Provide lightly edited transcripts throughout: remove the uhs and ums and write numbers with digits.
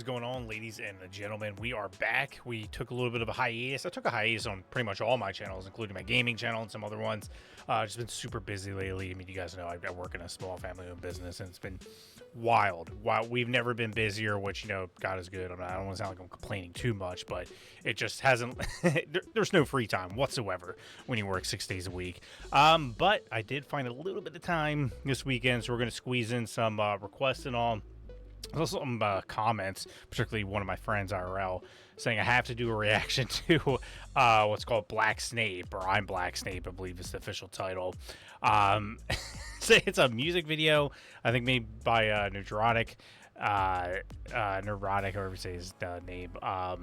is going on, ladies and gentlemen? We are back. We took a little bit of a hiatus. I took a hiatus on pretty much all my channels, including my gaming channel and some other ones. Just been super busy lately. I mean, you guys know I work in a small family-owned business, and it's been wild. We've never been busier, which, you know, God is good. I don't want to sound like I'm complaining too much, but it just hasn't. There's no free time whatsoever when you work 6 days a week. But I did find a little bit of time this weekend, so we're going to squeeze in some requests and all. There's also some comments, particularly one of my friends, IRL, saying I have to do a reaction to what's called Black Snape, or I'm Black Snape, I believe is the official title. It's a music video, I think made by Nerdrotic, Nerdrotic, however you say his name. I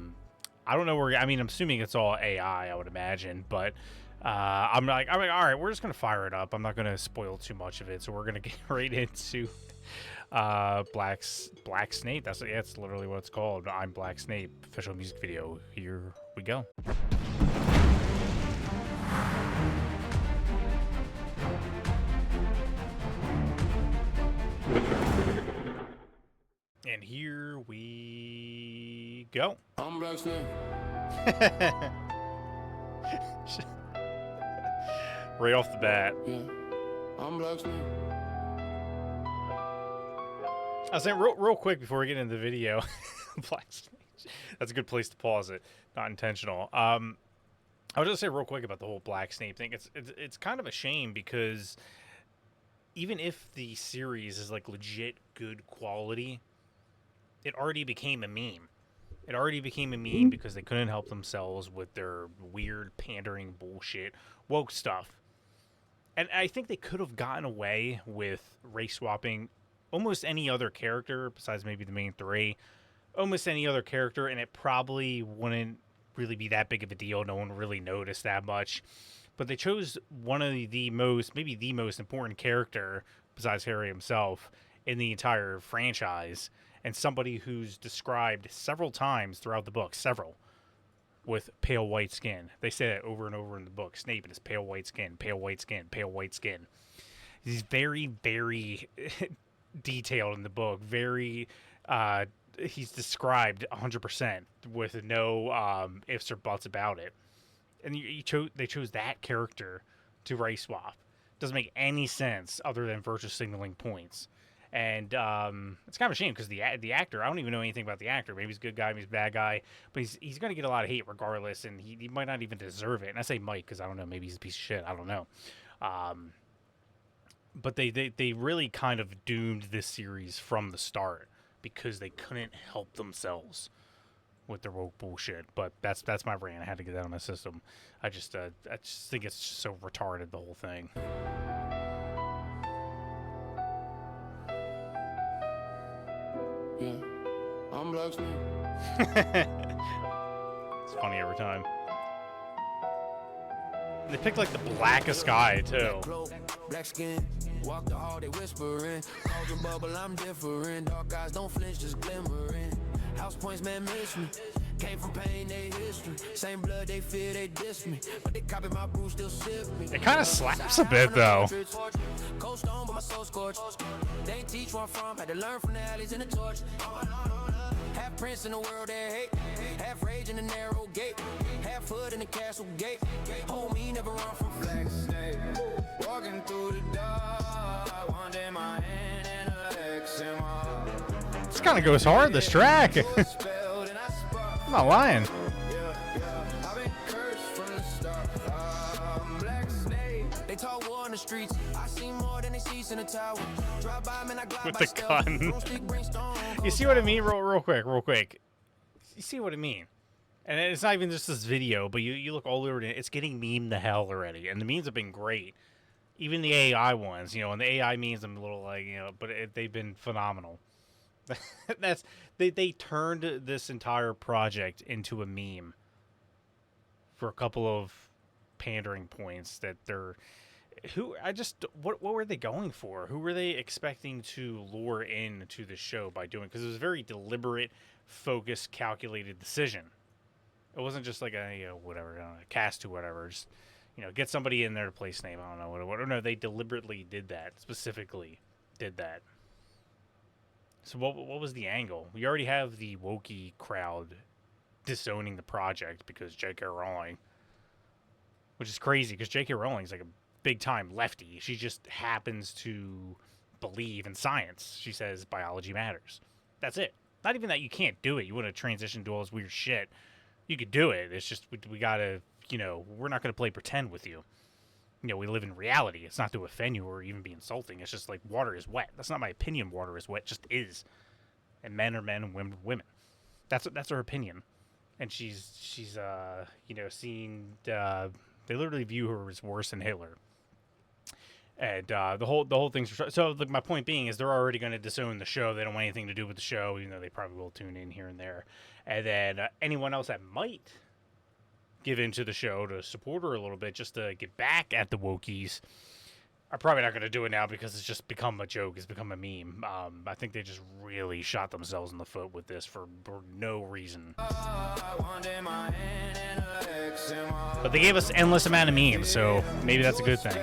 don't know where, I mean, I'm assuming it's all AI, I would imagine, but I'm like, all right, we're just going to fire it up. I'm not going to spoil too much of it, so we're going to get right into Black Snape. That's literally what it's called. I'm Black Snape official music video. Here we go. And here we go. I'm Black Snape. Right off the bat. Yeah. I'm Black Snape. I was saying real quick before we get into the video, Black Snape. That's a good place to pause it. Not intentional. I was just say real quick about the whole Black Snape thing. It's kind of a shame because even if the series is like legit good quality, it already became a meme. It already became a meme because they couldn't help themselves with their weird pandering bullshit woke stuff. And I think they could have gotten away with race swapping almost any other character besides maybe the main three, almost any other character, and it probably wouldn't really be that big of a deal. No one really noticed that much. But they chose one of the most, maybe the most important character besides Harry himself in the entire franchise, and somebody who's described several times throughout the book, with pale white skin. They say that over and over in the book. Snape and his pale white skin, pale white skin, pale white skin. He's very, very detailed in the book. Very, he's described 100% with no ifs or buts about it. And they chose that character to race swap. Doesn't make any sense other than virtue signaling points. And it's kind of a shame because the actor, I don't even know anything about the actor. Maybe he's a good guy, maybe he's a bad guy, but he's going to get a lot of hate regardless, and he might not even deserve it. And I say might because I don't know. Maybe he's a piece of shit. I don't know. But they really kind of doomed this series from the start because they couldn't help themselves with their woke bullshit. But that's my rant. I had to get that on my system. I just think it's just so retarded, the whole thing. Yeah. I'm Black Snape. It's funny every time. They picked like the blackest guy too. Black skin, walk the hall, they whispering. Cauldron bubble, I'm different. Dark eyes don't flinch, just glimmering. House points, man, miss me. Came from pain, they history. Same blood, they fear, they diss me. But they copy my brew, still sip me. It kind of slaps a bit though. Cold stone, but my soul scorched. They ain't teach where I'm from, had to learn from the alleys in the torch. Half prince in the world that hate, half rage in the narrow gate, half hood in the castle gate. Homie never run from Black Snape. Walking through the dark, one day my hand and a X in my heart. This kind of goes hard, this track. I'm not lying. I've been cursed from the start. Black Snape. They talk war in the streets. I see more than they see in the tower. Drive by, man, I glide With by the stealth. gun. You see what I mean? Real quick. You see what I mean? And it's not even just this video, but you look all over it. It's getting meme the hell already. And the memes have been great. Even the AI ones, you know, and the AI memes, I'm a little like, you know, but they've been phenomenal. They turned this entire project into a meme for a couple of pandering points that they're what were they going for? Who were they expecting to lure into the show by doing? Because it was a very deliberate, focused, calculated decision. It wasn't just like a, you know, whatever, a cast to whatever. Just, you know, get somebody in there to play Snape. I don't know what. No, they deliberately did that. Specifically, did that. So what was the angle? We already have the wokey crowd disowning the project because J.K. Rowling, which is crazy because J.K. Rowling's like a big time lefty. She just happens to believe in science. She says biology matters. That's it. Not even that you can't do it. You want to transition to all this weird shit. You could do it. It's just we gotta, we're not gonna play pretend with you. We live in reality. It's not to offend you or even be insulting. It's just like water is wet. That's not my opinion. Water is wet. It just is. And men are men and women are women. That's her opinion. And she's seen. They literally view her as worse than Hitler. And the whole thing's so. Like, my point being is they're already going to disown the show. They don't want anything to do with the show. They probably will tune in here and there. And then anyone else that might give into the show to support her a little bit, just to get back at the wokies, are probably not going to do it now because it's just become a joke. It's become a meme. I think they just really shot themselves in the foot with this for no reason. But they gave us endless amount of memes, so maybe that's a good thing.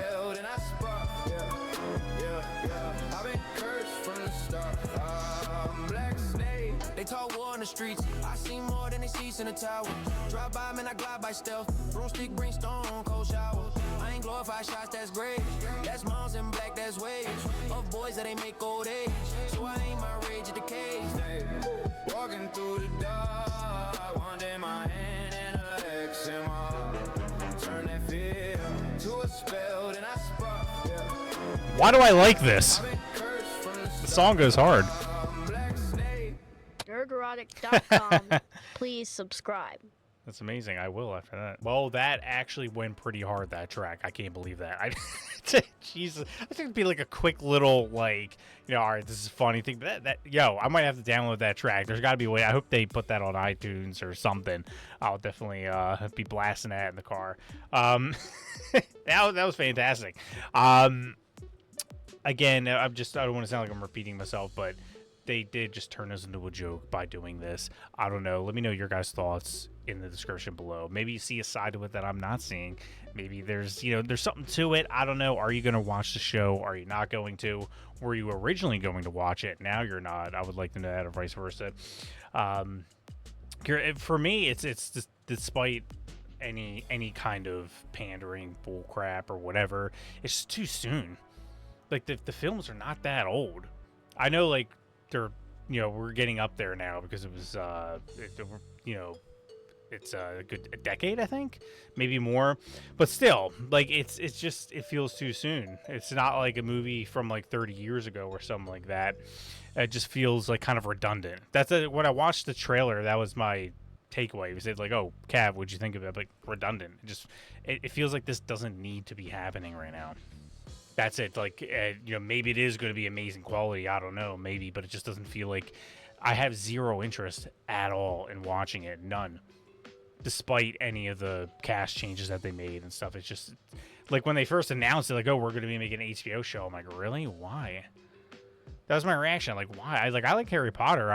They talk war in the streets. I see more than they see in the tower. Drive by, man, I glide by stealth. Broomstick, bring stone, cold shower. I ain't glorified shots, that's great. That's moms in black, that's wage. Of boys that ain't make old age. So I ain't my rage at the cage. Walking through the dark, one day my hand in a eczema. Turn that fear to a spell, then I spark. Why do I like this? The song goes hard. Nerdrotic.com. Please subscribe. That's amazing. I will after that. Well, that actually went pretty hard, that track. I can't believe that. Jesus. I think it'd be like a quick little, all right, this is a funny thing. But I might have to download that track. There's got to be a way. I hope they put that on iTunes or something. I'll definitely be blasting that in the car. That was fantastic. Again, I don't want to sound like I'm repeating myself, but they did just turn us into a joke by doing this. I don't know. Let me know your guys' thoughts in the description below. Maybe you see a side of it that I'm not seeing. Maybe there's something to it. I don't know. Are you going to watch the show? Are you not going to? Were you originally going to watch it? Now you're not. I would like to know that, or vice versa. For me, it's just, despite any kind of pandering, bull crap, or whatever, it's just too soon. Like, the films are not that old. I know, they're, we're getting up there now because it was, it's a good decade, I think, maybe more. But still, it's just, it feels too soon. It's not like a movie from 30 years ago or something like that. It just feels kind of redundant. When I watched the trailer, that was my takeaway. We said oh, Cav, what'd you think of it? Redundant. It feels like this doesn't need to be happening right now. That's it. Maybe it is going to be amazing quality. I don't know, maybe, but it just doesn't feel like I have zero interest at all in watching it. None. Despite any of the cast changes that they made and stuff. It's just when they first announced it, oh, we're going to be making an HBO show. I'm like, really? Why? That was my reaction. Why? I like Harry Potter.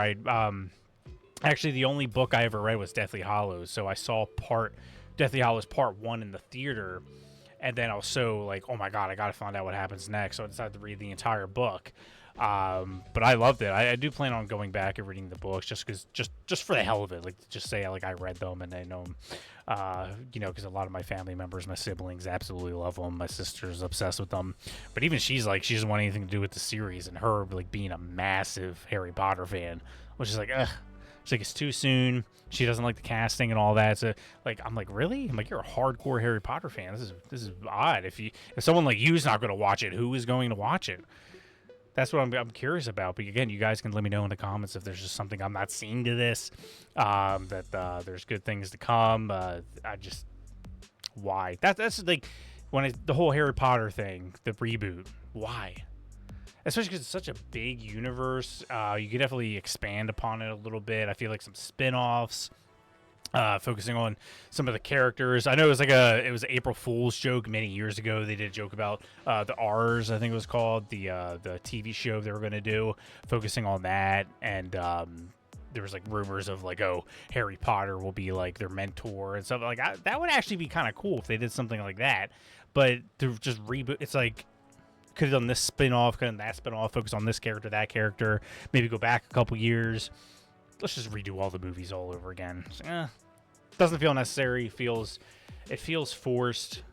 Actually, the only book I ever read was Deathly Hallows. So I saw Deathly Hallows Part 1 in the theater. And then I was so oh my God, I got to find out what happens next. So I decided to read the entire book. But I loved it. I do plan on going back and reading the books just for the hell of it. Just say I read them and I know them. Because a lot of my family members, my siblings absolutely love them. My sister's obsessed with them. But even she's she doesn't want anything to do with the series. And her being a massive Harry Potter fan, which is ugh. She's it's too soon. She doesn't like the casting and all that. So I'm really? I'm you're a hardcore Harry Potter fan. This is odd. If someone like you's not going to watch it, who is going to watch it? That's what I'm curious about. But again, you guys can let me know in the comments if there's just something I'm not seeing to this. That there's good things to come. Why? That's when the whole Harry Potter thing, the reboot. Why? Especially because it's such a big universe. You could definitely expand upon it a little bit. I feel like some spin-offs, focusing on some of the characters. I know it was an April Fool's joke many years ago. They did a joke about the R's, I think it was called, the TV show they were going to do, focusing on that. And there was rumors of Harry Potter will be their mentor and stuff that would actually be kind of cool if they did something like that. But to just reboot, it's Could have done this spin-off, could have done that spin-off, focus on this character, that character, maybe go back a couple years. Let's just redo all the movies all over again. Doesn't feel necessary. It feels forced,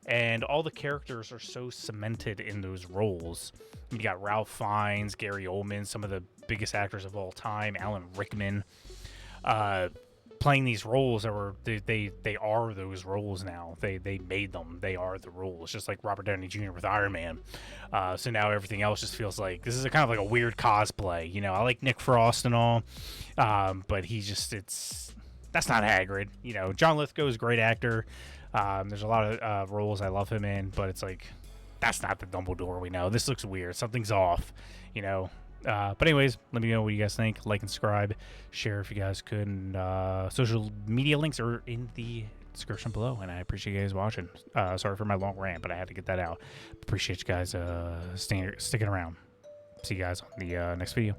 and all the characters are so cemented in those roles. You got Ralph Fiennes, Gary Oldman, some of the biggest actors of all time, Alan Rickman, playing these roles that were they are those roles now. They made them. They are the roles. Just like Robert Downey Jr. with Iron Man. So now everything else just feels like this is a kind of like a weird cosplay. You know, I like Nick Frost and all, but that's not Hagrid. You know, John Lithgow is a great actor. There's a lot of roles I love him in, but it's like that's not the Dumbledore we know. This looks weird. Something's off. You know. But anyways, let me know what you guys think. Like and subscribe, share if you guys could. And social media links are in the description below. And I appreciate you guys watching. Sorry for my long rant, but I had to get that out. Appreciate you guys sticking around. See you guys on the next video.